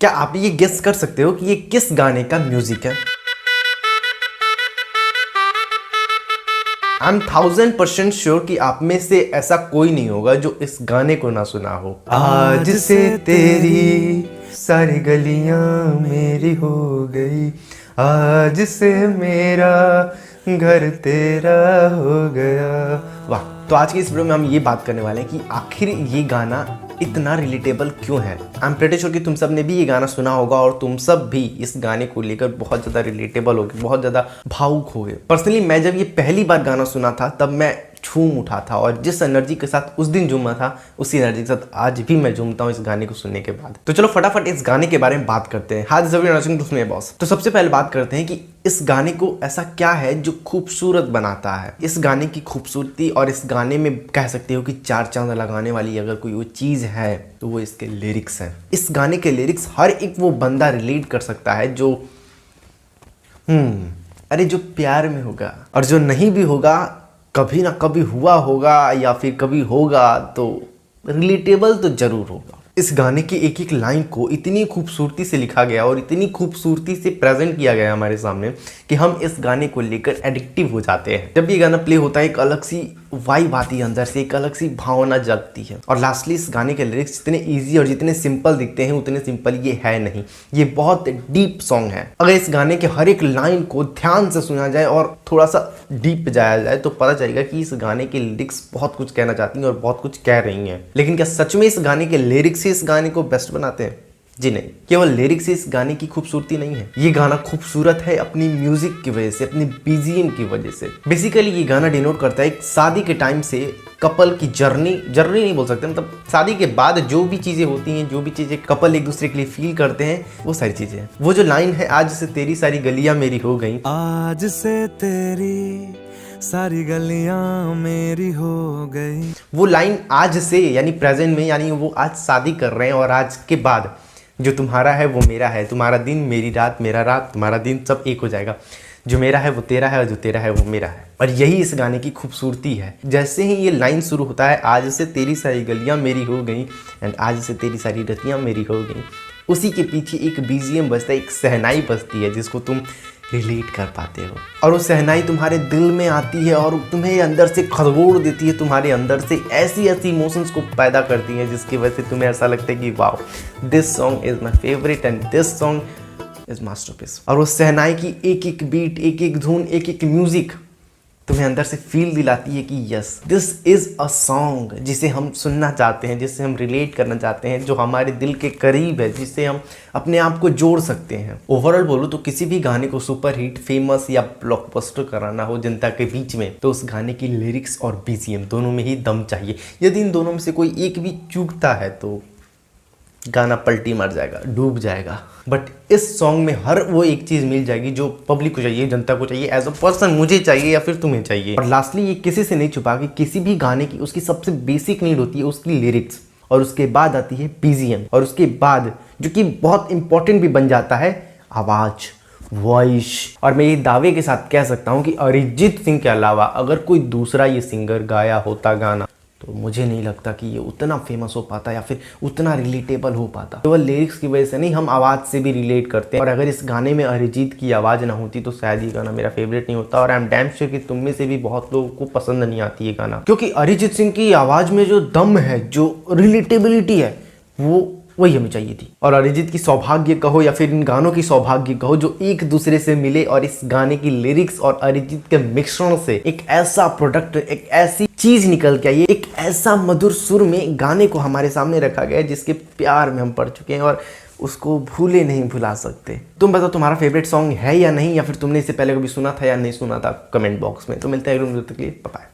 क्या आप ये गेस कर सकते हो कि ये किस गाने का म्यूजिक है? आई एम 1000% श्योर कि आप में से ऐसा कोई नहीं होगा जो इस गाने को ना सुना हो। आज से तेरी सारी गलियां मेरी हो गई, आज से मेरा घर तेरा हो गया। वाह। तो आज की इस वीडियो में हम ये बात करने वाले हैं कि आखिर ये गाना इतना रिलेटेबल क्यों है। आई एम प्रीटी श्योर कि तुम सब ने भी ये गाना सुना होगा और तुम सब भी इस गाने को लेकर बहुत ज़्यादा रिलेटेबल हो गए, बहुत ज़्यादा भावुक हो गए। पर्सनली मैं जब ये पहली बार गाना सुना था तब मैं झूम उठा था और जिस एनर्जी के साथ उस दिन झूमा था उसी एनर्जी के साथ आज भी मैं झूमता हूँ इस गाने को सुनने के बाद। तो चलो फटाफट इस गाने के बारे में बात करते हैं। हाथ जरूर नाचिंग तो सुनिए बॉस। तो सबसे पहले बात करते हैं कि इस गाने को ऐसा क्या है जो खूबसूरत बनाता है। इस गाने की खूबसूरती और इस गाने में कह सकते हो कि चार चांद लगाने वाली अगर कोई वो चीज है तो वो इसके लिरिक्स हैं। इस गाने के लिरिक्स हर एक वो बंदा रिलेट कर सकता है जो अरे जो प्यार में होगा और जो नहीं भी होगा कभी ना कभी हुआ होगा या फिर कभी होगा तो रिलेटेबल तो जरूर होगा। इस गाने की एक एक लाइन को इतनी खूबसूरती से लिखा गया और इतनी खूबसूरती से प्रेजेंट किया गया हमारे सामने कि हम इस गाने को लेकर एडिक्टिव हो जाते हैं। जब ये गाना प्ले होता है एक अलग सी वाइब आती है अंदर से, एक अलग सी भावना जगती है। और लास्टली इस गाने के लिरिक्स जितने इजी और जितने सिंपल दिखते हैं उतने सिंपल ये है नहीं। ये बहुत डीप सॉन्ग है। अगर इस गाने के हर एक लाइन को ध्यान से सुना जाए और थोड़ा सा डीप जाया जाए तो पता चलेगा कि इस गाने के लिरिक्स बहुत कुछ कहना चाहती हैं और बहुत कुछ कह रही हैं। लेकिन क्या सच में इस गाने के लिरिक्स इस गाने को बेस्ट बनाते हैं? जी नहीं। केवल लिरिक्स इस गाने की खूबसूरती नहीं है। ये गाना खूबसूरत है अपनी म्यूजिक की वजह से, अपनी बीजीएम की वजह से। बेसिकली ये गाना डिनोट करता है एक शादी के टाइम से कपल की जर्नी नहीं बोल सकते, मतलब शादी के बाद जो भी चीजें होती हैं, जो भी चीजें कपल एक दूसरे के लिए फील करते हैं, वो सारी चीजें हैं। वो जो लाइन है, आज से तेरी सारी गलियां मेरी हो गई, आज से तेरी सारी गलियां मेरी हो गई। वो लाइन आज से यानी प्रेजेंट में, यानी वो आज शादी कर रहे हैं और आज के बाद जो तुम्हारा है वो मेरा है, तुम्हारा दिन मेरी रात, मेरा रात तुम्हारा दिन, सब एक हो जाएगा। जो मेरा है वो तेरा है और जो तेरा है वो मेरा है। और यही इस गाने की खूबसूरती है। जैसे ही ये लाइन शुरू होता है, आज से तेरी सारी गलियां मेरी हो गई एंड आज से तेरी सारी रतियां मेरी हो गई, उसी के पीछे एक बीजीएम बजता है, एक सहनाई बजती है जिसको तुम रिलेट कर पाते हो और वो सहनाई तुम्हारे दिल में आती है और तुम्हें अंदर से खदबोड़ देती है, तुम्हारे अंदर से ऐसी इमोशंस को पैदा करती है जिसकी वजह से तुम्हें ऐसा लगता है कि wow, this song is my favourite and this song is masterpiece. और वो सहनाई की एक एक बीट, एक एक धुन, एक एक म्यूजिक तुम्हें अंदर से फील दिलाती है कि yes, this is a song जिसे हम सुनना चाहते हैं, जिससे हम रिलेट करना चाहते हैं, जो हमारे दिल के करीब है, जिससे हम अपने आप को जोड़ सकते हैं। ओवरऑल बोलो तो किसी भी गाने को सुपर हिट, फेमस या ब्लॉकबस्टर कराना हो जनता के बीच में, तो उस गाने की लिरिक्स और बीजीएम दोनों में ही दम चाहिए। यदि इन दोनों में से कोई एक भी चूकता है तो गाना पलटी मार जाएगा, डूब जाएगा। बट इस सॉन्ग में हर वो एक चीज मिल जाएगी जो पब्लिक को चाहिए, जनता को चाहिए, एज अ पर्सन मुझे चाहिए या फिर तुम्हें चाहिए। और लास्टली ये किसी से नहीं छुपा कि किसी भी गाने की उसकी सबसे बेसिक नीड होती है उसकी लिरिक्स, और उसके बाद आती है बीजीएम, और उसके बाद जो कि बहुत इंपॉर्टेंट भी बन जाता है, आवाज, वॉइस। और मैं ये दावे के साथ कह सकता हूँ कि अरिजीत सिंह के अलावा अगर कोई दूसरा ये सिंगर गाया होता गाना तो मुझे नहीं लगता कि ये उतना फेमस हो पाता या फिर उतना रिलेटेबल हो पाता। केवल लिरिक्स की वजह से नहीं, हम आवाज़ से भी रिलेट करते हैं। और अगर इस गाने में अरिजीत की आवाज़ ना होती तो शायद ये गाना मेरा फेवरेट नहीं होता। और आई एम डैम श्योर कि तुम में से भी बहुत लोगों को पसंद नहीं आती ये गाना, क्योंकि अरिजीत सिंह की आवाज़ में जो दम है, जो रिलेटेबिलिटी है, वो वही हमें चाहिए थी। और अरिजीत की सौभाग्य कहो या फिर इन गानों की सौभाग्य कहो जो एक दूसरे से मिले और इस गाने की लिरिक्स और अरिजीत के मिश्रण से एक ऐसा प्रोडक्ट, एक ऐसी चीज निकल के आई, एक ऐसा मधुर सुर में गाने को हमारे सामने रखा गया है जिसके प्यार में हम पड़ चुके हैं और उसको भूले नहीं भुला सकते। तुम बताओ तुम्हारा फेवरेट सॉन्ग है या नहीं, या फिर तुमने इससे पहले कभी सुना था या नहीं सुना था, कमेंट बॉक्स में। तो मिलते हैं अगले वीडियो तक के लिए, बाय।